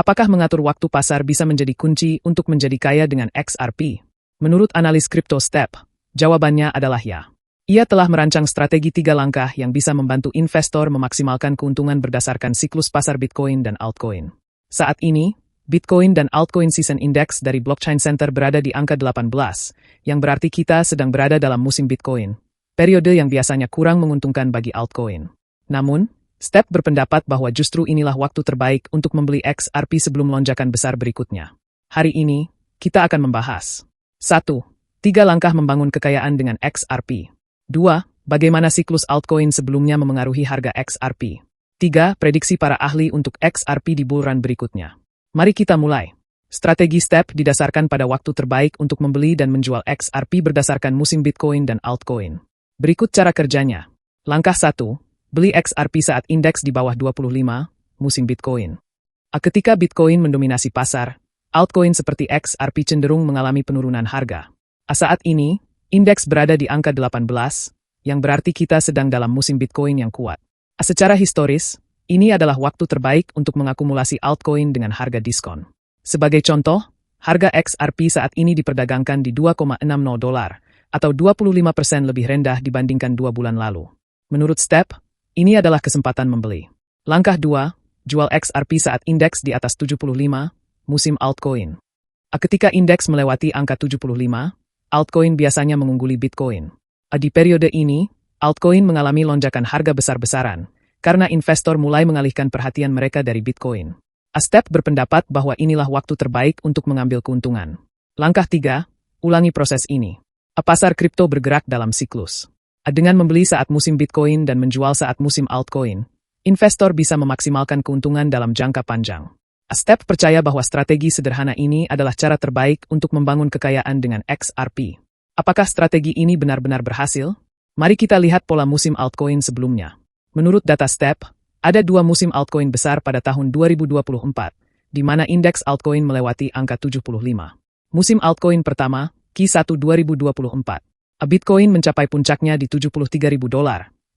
Apakah mengatur waktu pasar bisa menjadi kunci untuk menjadi kaya dengan XRP? Menurut analis kripto Step, jawabannya adalah ya. Ia telah merancang strategi 3 langkah yang bisa membantu investor memaksimalkan keuntungan berdasarkan siklus pasar Bitcoin dan altcoin. Saat ini, Bitcoin dan altcoin season index dari Blockchain Center berada di angka 18, yang berarti kita sedang berada dalam musim Bitcoin, periode yang biasanya kurang menguntungkan bagi altcoin. Namun, Step berpendapat bahwa justru inilah waktu terbaik untuk membeli XRP sebelum lonjakan besar berikutnya. Hari ini, kita akan membahas 1. 3 langkah membangun kekayaan dengan XRP. 2. Bagaimana siklus altcoin sebelumnya memengaruhi harga XRP. 3. Prediksi para ahli untuk XRP di bull run berikutnya. Mari kita mulai. Strategi Step didasarkan pada waktu terbaik untuk membeli dan menjual XRP berdasarkan musim Bitcoin dan altcoin. Berikut cara kerjanya. Langkah 1. Beli XRP saat indeks di bawah 25, musim Bitcoin. Ketika Bitcoin mendominasi pasar, altcoin seperti XRP cenderung mengalami penurunan harga. Saat ini, indeks berada di angka 18, yang berarti kita sedang dalam musim Bitcoin yang kuat. Secara historis, ini adalah waktu terbaik untuk mengakumulasi altcoin dengan harga diskon. Sebagai contoh, harga XRP saat ini diperdagangkan di $2,60 atau 25% lebih rendah dibandingkan 2 bulan lalu. Menurut Step, ini adalah kesempatan membeli. Langkah 2, jual XRP saat indeks di atas 75, musim altcoin. Ketika indeks melewati angka 75, altcoin biasanya mengungguli Bitcoin. Di periode ini, altcoin mengalami lonjakan harga besar-besaran, karena investor mulai mengalihkan perhatian mereka dari Bitcoin. Step berpendapat bahwa inilah waktu terbaik untuk mengambil keuntungan. Langkah 3, ulangi proses ini. Pasar kripto bergerak dalam siklus. Dengan membeli saat musim Bitcoin dan menjual saat musim altcoin, investor bisa memaksimalkan keuntungan dalam jangka panjang. Step percaya bahwa strategi sederhana ini adalah cara terbaik untuk membangun kekayaan dengan XRP. Apakah strategi ini benar-benar berhasil? Mari kita lihat pola musim altcoin sebelumnya. Menurut data Step, ada 2 musim altcoin besar pada tahun 2024, di mana indeks altcoin melewati angka 75. Musim altcoin pertama, Q1 2024. Bitcoin mencapai puncaknya di $73.000,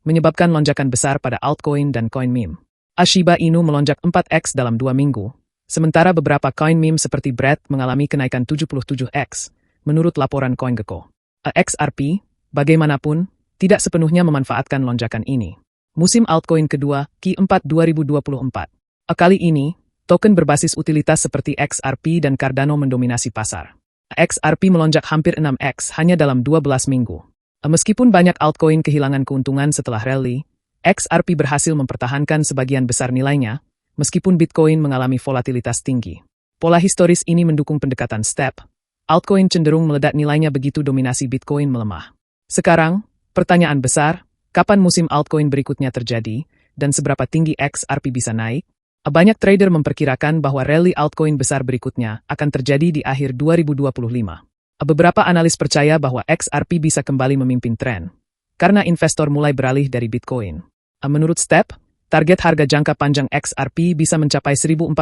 menyebabkan lonjakan besar pada altcoin dan coin meme. Shiba Inu melonjak 4x dalam 2 minggu, sementara beberapa coin meme seperti BRED mengalami kenaikan 77x, menurut laporan CoinGecko. XRP, bagaimanapun, tidak sepenuhnya memanfaatkan lonjakan ini. Musim altcoin kedua, Q4 2024. Kali ini, token berbasis utilitas seperti XRP dan Cardano mendominasi pasar. XRP melonjak hampir 6x hanya dalam 12 minggu. Meskipun banyak altcoin kehilangan keuntungan setelah rally, XRP berhasil mempertahankan sebagian besar nilainya, meskipun Bitcoin mengalami volatilitas tinggi. Pola historis ini mendukung pendekatan Step. Altcoin cenderung meledak nilainya begitu dominasi Bitcoin melemah. Sekarang, pertanyaan besar, kapan musim altcoin berikutnya terjadi, dan seberapa tinggi XRP bisa naik? Banyak trader memperkirakan bahwa rally altcoin besar berikutnya akan terjadi di akhir 2025. Beberapa analis percaya bahwa XRP bisa kembali memimpin tren, karena investor mulai beralih dari Bitcoin. Menurut Step, target harga jangka panjang XRP bisa mencapai $1.452,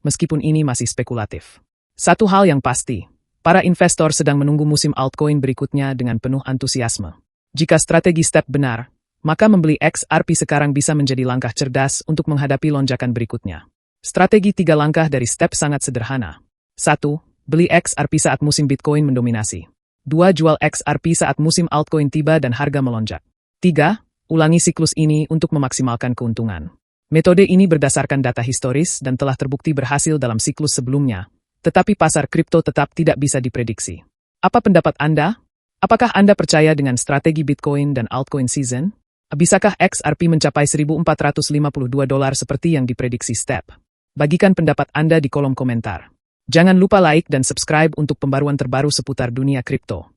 meskipun ini masih spekulatif. Satu hal yang pasti, para investor sedang menunggu musim altcoin berikutnya dengan penuh antusiasme. Jika strategi Step benar, maka membeli XRP sekarang bisa menjadi langkah cerdas untuk menghadapi lonjakan berikutnya. Strategi 3 langkah dari Step sangat sederhana. 1. Beli XRP saat musim Bitcoin mendominasi. 2. Jual XRP saat musim altcoin tiba dan harga melonjak. 3. Ulangi siklus ini untuk memaksimalkan keuntungan. Metode ini berdasarkan data historis dan telah terbukti berhasil dalam siklus sebelumnya, tetapi pasar kripto tetap tidak bisa diprediksi. Apa pendapat Anda? Apakah Anda percaya dengan strategi Bitcoin dan altcoin season? Bisakah XRP mencapai $1.452 seperti yang diprediksi Step? Bagikan pendapat Anda di kolom komentar. Jangan lupa like dan subscribe untuk pembaruan terbaru seputar dunia kripto.